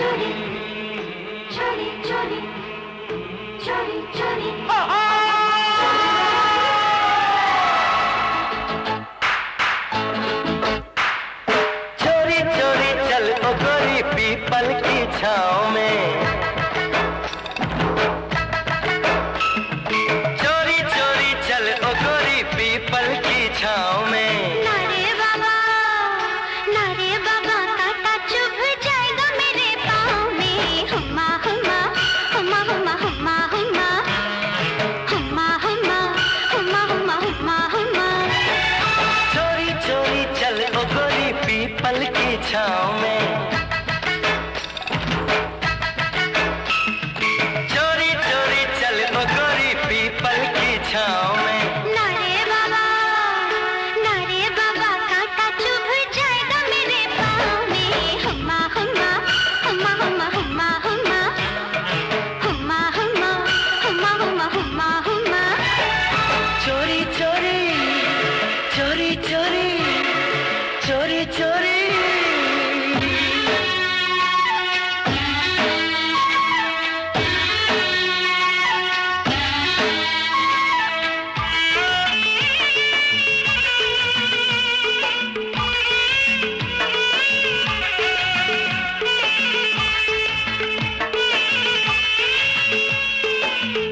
चोरी चोरी चोरी चोरी चोरी चोरी चोरी चल ओ गोरी पीपल की छाँव में, चोरी चोरी चल ओ गोरी पीपल की छाँव में। नारे बाबा कांटा चुभ जाएगा मेरे पाँव में। हुम्मा हुम्मा हुम्मा हुम्मा हुम्मा हुम्मा हुम्मा हुम्मा हुम्मा हुम्मा हुम्मा हुम्मा। चोरी चोरी चल ओ गोरी पीपल की छाँव में, चोरी चोरी चल ओ गोरी पीपल की छाँव में। नारे बाबा कांटा चुभ जाएगा मेरे पाँव में। हुम्मा हुम्मा हुम्मा हुम्मा हुम्मा हुम्मा हुम्मा हुम्मा हुम्मा हुम्मा हुम्मा हुम्मा। चोरी चोरी चोरी चोरी चोरी चोरी।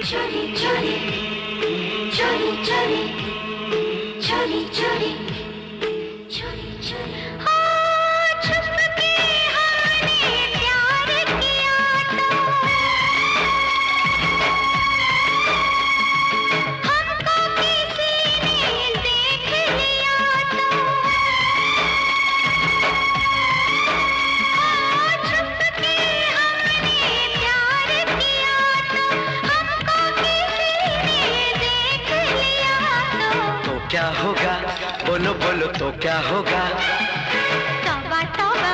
चोरी चोरी चोरी चोरी चोरी चोरी चोरी चोरी। हो छुप के हमने प्यार किया तो हमको किसी ने देख लिया तो। हो छुप के हमने प्यार किया तो हमको किसी ने देख लिया तो क्या होगा, बोलो बोलो तो क्या होगा। तौबा तौबा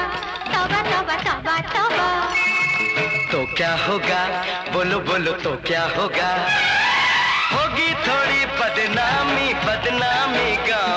तौबा तौबा तौबा तौबा। तो क्या होगा, बोलो बोलो तो क्या होगा। होगी थोड़ी बदनामी बदनामी गाँव